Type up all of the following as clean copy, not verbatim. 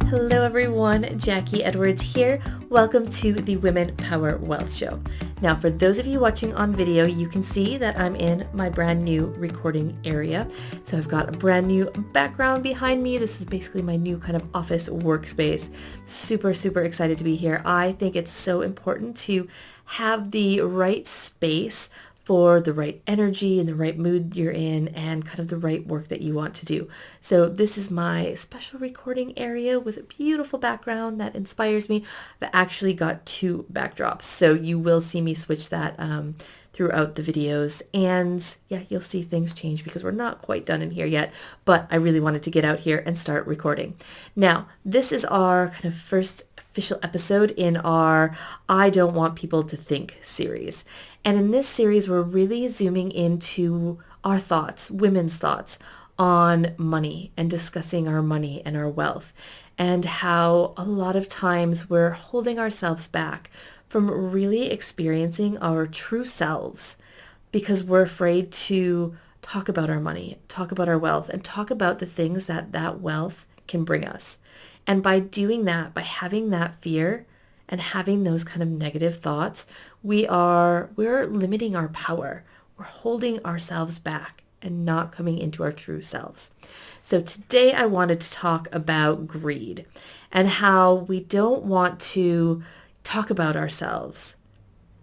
Hello everyone, Jackie Edwards here. Welcome to the Women Power Wealth Show. Now for those of you watching on video, you can see that I'm in my brand new recording area. So I've got a brand new background behind me. This is basically my new kind of office workspace. Super excited to be here. I think it's so important to have the right space for the right energy and the right mood you're in and kind of the right work that you want to do. So this is my special recording area with a beautiful background that inspires me. I've actually got two backdrops, so you will see me switch that throughout the videos. And yeah, you'll see things change because we're not quite done in here yet, but I really wanted to get out here and start recording. Now, this is our kind of first official episode in our I Don't Want People to Think series. And in this series, we're really zooming into our thoughts, women's thoughts on money and discussing our money and our wealth and how a lot of times we're holding ourselves back from really experiencing our true selves because we're afraid to talk about our money, talk about our wealth, and talk about the things that wealth can bring us. And by doing that, by having that fear and having those kind of negative thoughts, we're limiting our power. We're holding ourselves back and not coming into our true selves. So today I wanted to talk about greed and how we don't want to talk about ourselves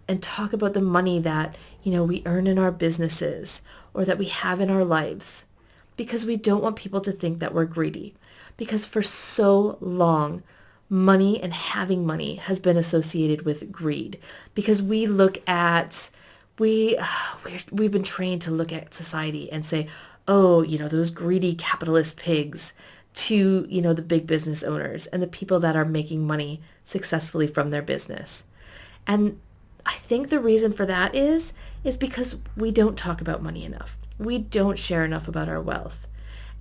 and talk about the money that, we earn in our businesses or that we have in our lives because we don't want people to think that we're greedy. Because for so long, money and having money has been associated with greed. Because we've been trained to look at society and say, oh, those greedy capitalist pigs to, the big business owners and the people that are making money successfully from their business. And I think the reason for that is because we don't talk about money enough. We don't share enough about our wealth.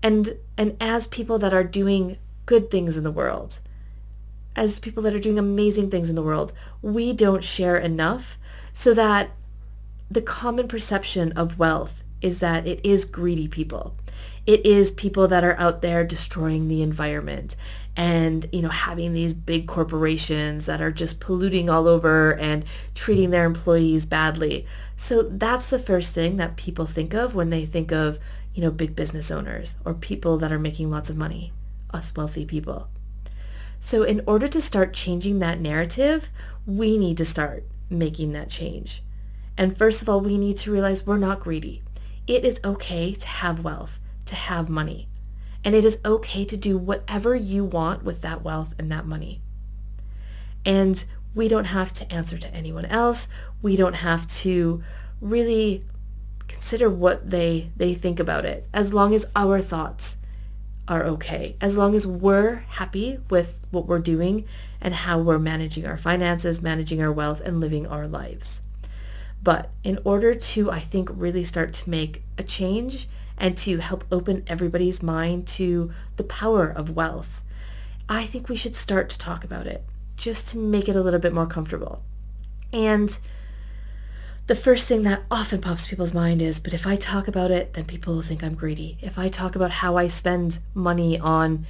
And as people that are doing good things in the world, as people that are doing amazing things in the world, we don't share enough so that the common perception of wealth is that it is greedy people. It is people that are out there destroying the environment and, having these big corporations that are just polluting all over and treating their employees badly. So that's the first thing that people think of when they think of big business owners or people that are making lots of money, us wealthy people. So in order to start changing that narrative, we need to start making that change. And first of all, we need to realize we're not greedy. It is okay to have wealth, to have money. And it is okay to do whatever you want with that wealth and that money. And we don't have to answer to anyone else. We don't have to really consider what they think about it, as long as our thoughts are okay, as long as we're happy with what we're doing and how we're managing our finances, managing our wealth, and living our lives. But in order to, I think, really start to make a change and to help open everybody's mind to the power of wealth, I think we should start to talk about it just to make it a little bit more comfortable. And the first thing that often pops people's mind is, but if I talk about it, then people will think I'm greedy. If I talk about how I spend money on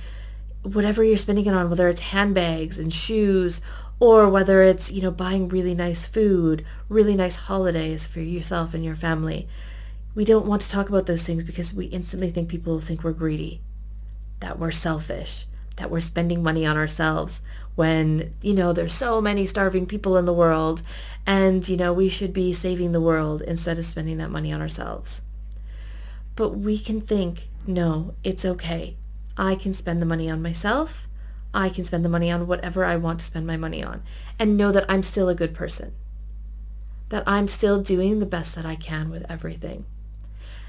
whatever you're spending it on, whether it's handbags and shoes, or whether it's, buying really nice food, really nice holidays for yourself and your family. We don't want to talk about those things because we instantly think people will think we're greedy, that we're selfish, that we're spending money on ourselves when, there's so many starving people in the world and, we should be saving the world instead of spending that money on ourselves. But we can think, no, it's okay. I can spend the money on myself. I can spend the money on whatever I want to spend my money on and know that I'm still a good person, that I'm still doing the best that I can with everything.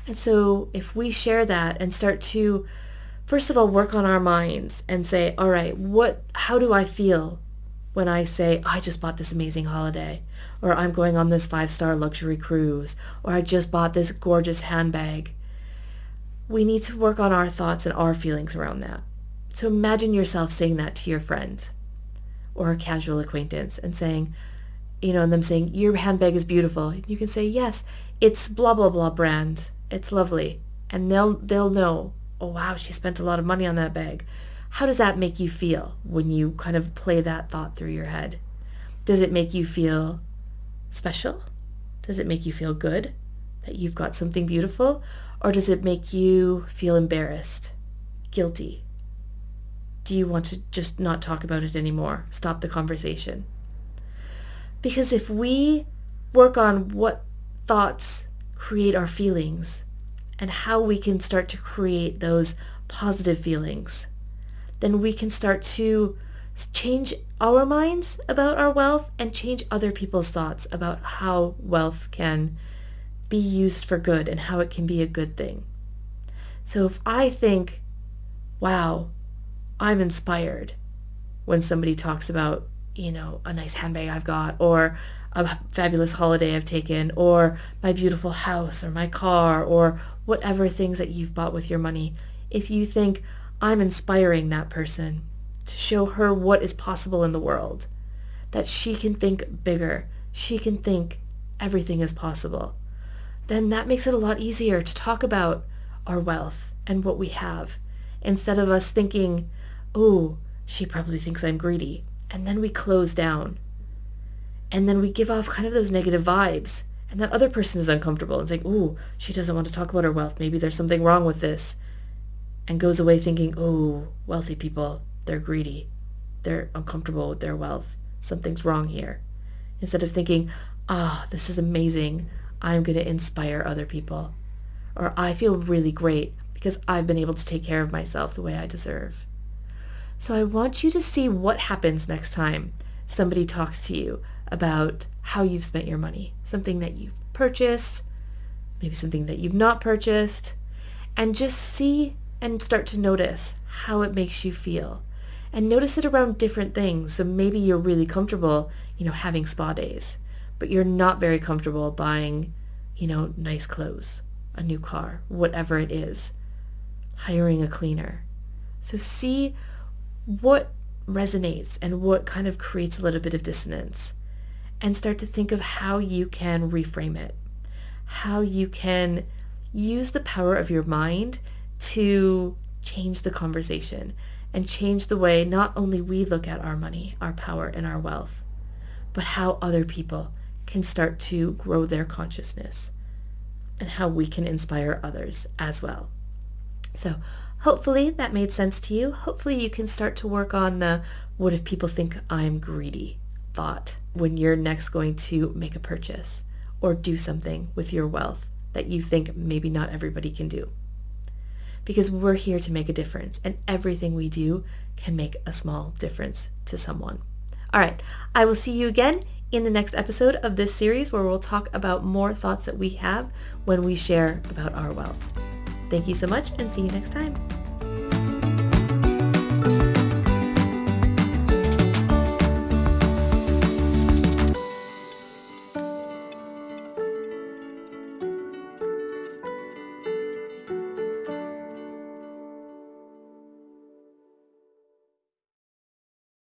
And so if we share that and start to first of all, work on our minds and say, all right, how do I feel when I say, I just bought this amazing holiday, or I'm going on this 5-star luxury cruise, or I just bought this gorgeous handbag? We need to work on our thoughts and our feelings around that. So imagine yourself saying that to your friend or a casual acquaintance and saying, and them saying, your handbag is beautiful. And you can say, yes, it's blah, blah, blah brand. It's lovely. And they'll know, oh wow, she spent a lot of money on that bag. how does that make you feel when you kind of play that thought through your head? Does it make you feel special? Does it make you feel good that you've got something beautiful? Or does it make you feel embarrassed, guilty? Do you want to just not talk about it anymore? Stop the conversation? Because if we work on what thoughts create our feelings and how we can start to create those positive feelings, then we can start to change our minds about our wealth and change other people's thoughts about how wealth can be used for good and how it can be a good thing. So if I think, wow, I'm inspired when somebody talks about, a nice handbag I've got, or a fabulous holiday I've taken, or my beautiful house, or my car, or whatever things that you've bought with your money. If you think, I'm inspiring that person to show her what is possible in the world, that she can think bigger, she can think everything is possible, then that makes it a lot easier to talk about our wealth and what we have, instead of us thinking, oh, she probably thinks I'm greedy. And then we close down. And then we give off kind of those negative vibes. And that other person is uncomfortable and saying, oh, she doesn't want to talk about her wealth. Maybe there's something wrong with this. And goes away thinking, oh, wealthy people, they're greedy. They're uncomfortable with their wealth. Something's wrong here. Instead of thinking, this is amazing. I'm going to inspire other people. Or I feel really great because I've been able to take care of myself the way I deserve. So I want you to see what happens next time somebody talks to you about how you've spent your money, something that you've purchased, maybe something that you've not purchased, and just see and start to notice how it makes you feel. And notice it around different things. So maybe you're really comfortable, having spa days, but you're not very comfortable buying, nice clothes, a new car, whatever it is, hiring a cleaner. So see what resonates and what kind of creates a little bit of dissonance, and start to think of how you can reframe it, how you can use the power of your mind to change the conversation and change the way not only we look at our money, our power, and our wealth, but how other people can start to grow their consciousness and how we can inspire others as well. So hopefully that made sense to you. Hopefully you can start to work on the what if people think I'm greedy thought when you're next going to make a purchase or do something with your wealth that you think maybe not everybody can do. Because we're here to make a difference, and everything we do can make a small difference to someone. All right, I will see you again in the next episode of this series where we'll talk about more thoughts that we have when we share about our wealth. Thank you so much, and see you next time.